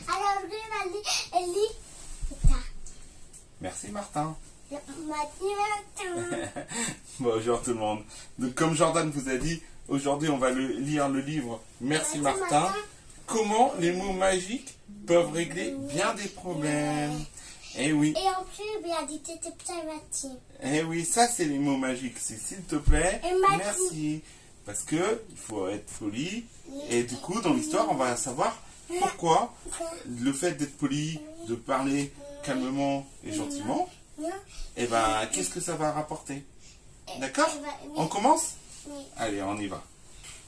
Alors, elle dit, Merci Martin. Martin. Bonjour tout le monde. Donc, comme Jordan vous a dit, aujourd'hui on va lire le livre Merci Martin. Comment les mots magiques peuvent régler bien des problèmes. Eh oui. Et en plus, il a dit t'étais très Mathieu. Eh oui, ça c'est les mots magiques. C'est s'il te plaît, Et merci. merci. Parce que il faut être poli. Et du coup, dans l'histoire, on va savoir pourquoi le fait d'être poli, de parler calmement et gentiment, eh ben, qu'est-ce que ça va rapporter? D'accord? On commence? Oui. Allez, on y va.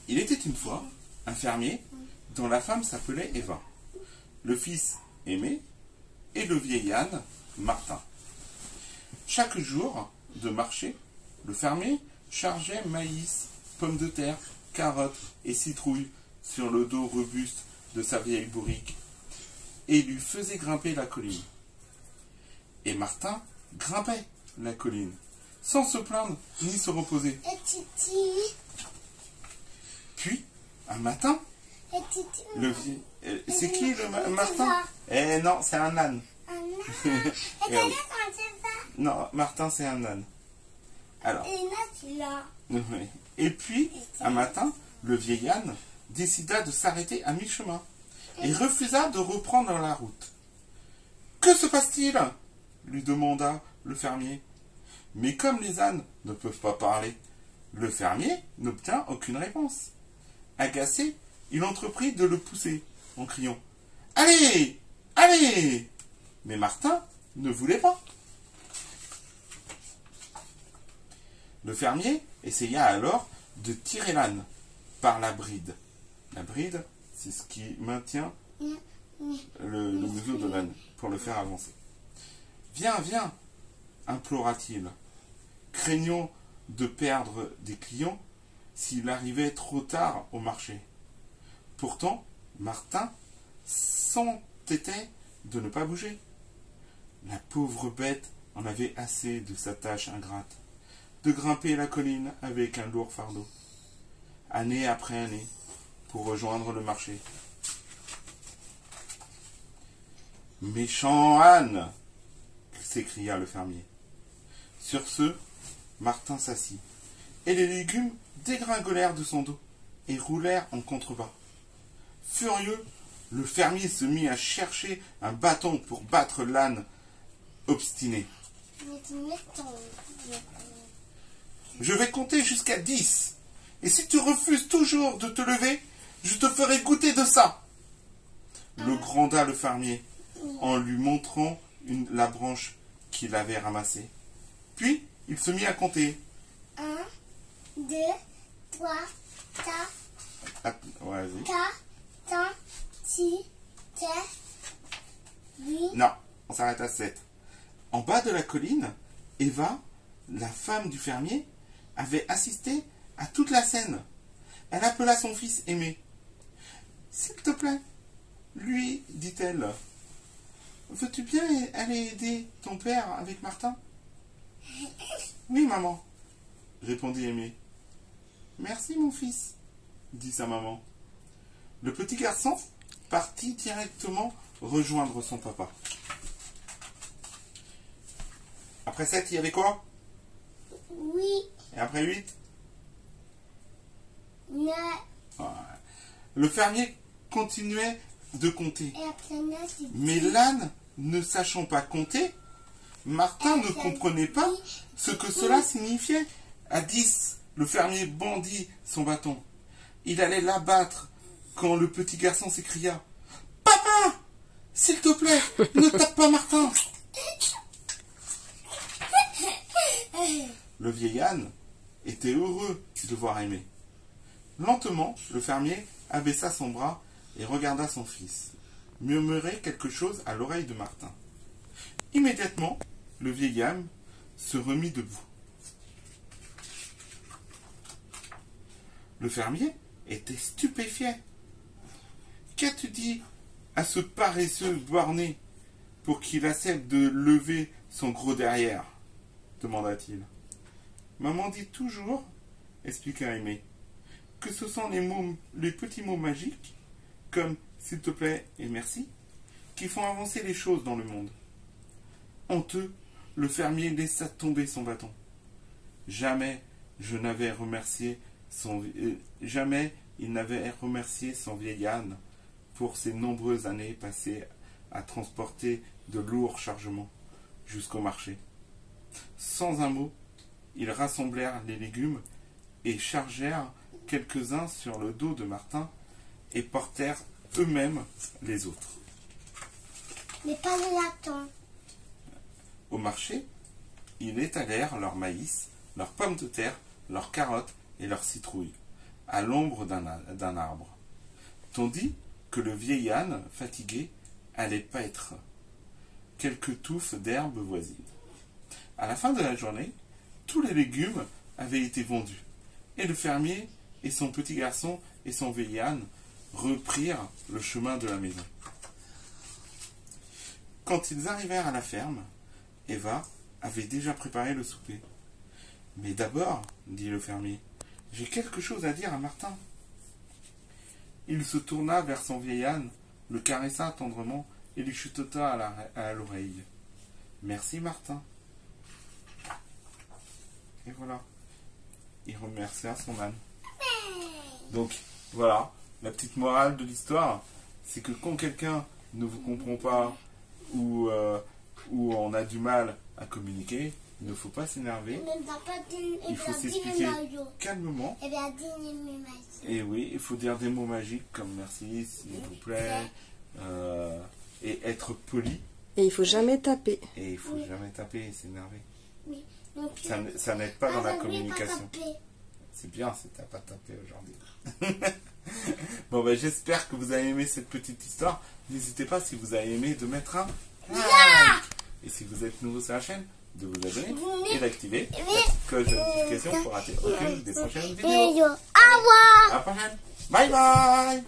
Il était une fois un fermier dont la femme s'appelait Eva, le fils Aimé et le vieil âne Martin. Chaque jour de marché, le fermier chargeait maïs, pommes de terre, carottes et citrouilles sur le dos robuste de sa vieille bourrique et lui faisait grimper la colline. Et Martin grimpait la colline, sans se plaindre ni se reposer. Et Titi. Puis, un matin, Et Titi. c'est qui le Martin? Eh non, c'est un âne. Et t'as vu quand c'est ça? Non, Martin, c'est un âne. Alors, Et là, tu l'as. oui. Et puis, un matin, le vieil âne décida de s'arrêter à mi-chemin et refusa de reprendre la route. « Que se passe-t-il » lui demanda le fermier. Mais comme les ânes ne peuvent pas parler, le fermier n'obtint aucune réponse. Agacé, il entreprit de le pousser en criant « Allez, allez !» Mais Martin ne voulait pas. Le fermier essaya alors de tirer l'âne par la bride. La bride, c'est ce qui maintient le museau de l'âne pour le faire avancer. « Viens, viens !» implora-t-il, craignant de perdre des clients s'il arrivait trop tard au marché. Pourtant, Martin s'entêtait de ne pas bouger. La pauvre bête en avait assez de sa tâche ingrate, de grimper la colline avec un lourd fardeau, année après année, pour rejoindre le marché. « Méchant âne !» s'écria le fermier. Sur ce, Martin s'assit, et les légumes dégringolèrent de son dos et roulèrent en contrebas. Furieux, le fermier se mit à chercher un bâton pour battre l'âne obstiné. Je vais compter jusqu'à 10. Et si tu refuses toujours de te lever, je te ferai goûter de ça. Le gronda le fermier en lui montrant la branche qu'il avait ramassée. Puis, il se mit à compter. 1, 2, 3, 4, Vas-y. 5, 6, 7, 8. Non, on s'arrête à 7. En bas de la colline, Eva, la femme du fermier, avait assisté à toute la scène. Elle appela son fils Aimé. « S'il te plaît, lui, dit-elle, veux-tu bien aller aider ton père avec Martin ?»« Oui, maman, répondit Aimé. Merci, mon fils, dit sa maman. Le petit garçon partit directement rejoindre son papa. Après 7, il y avait quoi? Oui. Et après 8? 9. Ouais. Le fermier continuait de compter. Et après 9, c'est 10. Mais l'âne, ne sachant pas compter, Martin ne comprenait pas ce que cela signifiait. À 10, le fermier bandit son bâton. Il allait l'abattre quand le petit garçon s'écria « Papa, s'il te plaît, ne tape pas Martin !» Le vieil âne était heureux de voir Aimé. Lentement, le fermier abaissa son bras et regarda son fils, murmurer quelque chose à l'oreille de Martin. Immédiatement, le vieil âne se remit debout. Le fermier était stupéfait. « Qu'as-tu dit à ce paresseux borné pour qu'il accepte de lever son gros derrière ?» demanda-t-il. « Maman dit toujours, expliqua Aimé, que ce sont les petits mots magiques, comme s'il te plaît et merci, qui font avancer les choses dans le monde. Honteux, le fermier laissa tomber son bâton. Jamais il n'avait remercié son vieil âne pour ces nombreuses années passées à transporter de lourds chargements jusqu'au marché. Sans un mot, ils rassemblèrent les légumes et chargèrent quelques-uns sur le dos de Martin et portèrent eux-mêmes les autres. Mais pas le latin. Au marché, ils étalèrent leur maïs, leurs pommes de terre, leurs carottes et leurs citrouilles, à l'ombre d'un arbre, tandis que le vieil âne, fatigué, allait paître quelques touffes d'herbes voisines. À la fin de la journée, tous les légumes avaient été vendus, et le fermier et son petit garçon et son vieil âne reprirent le chemin de la maison. Quand ils arrivèrent à la ferme, Eva avait déjà préparé le souper. « Mais d'abord, dit le fermier, j'ai quelque chose à dire à Martin. » Il se tourna vers son vieil âne, le caressa tendrement et lui chuchota à l'oreille. « Merci Martin. » Et voilà. Il remercia son âne. Donc, voilà. La petite morale de l'histoire, c'est que quand quelqu'un ne vous comprend pas ou on a du mal à communiquer, il ne faut pas s'énerver. Il faut s'expliquer calmement. Et oui, il faut dire des mots magiques comme merci, s'il vous plaît, et être poli. Et il faut jamais taper. Et il faut jamais taper et s'énerver. Oui. Ça n'aide pas dans la communication. C'est bien si t'as pas tapé aujourd'hui. Bon ben j'espère que vous avez aimé cette petite histoire. N'hésitez pas si vous avez aimé de mettre un like. Et si vous êtes nouveau sur la chaîne, de vous abonner et d'activer la cloche de notification pour rater aucune des prochaines vidéos. Au revoir. À la prochaine. Bye bye.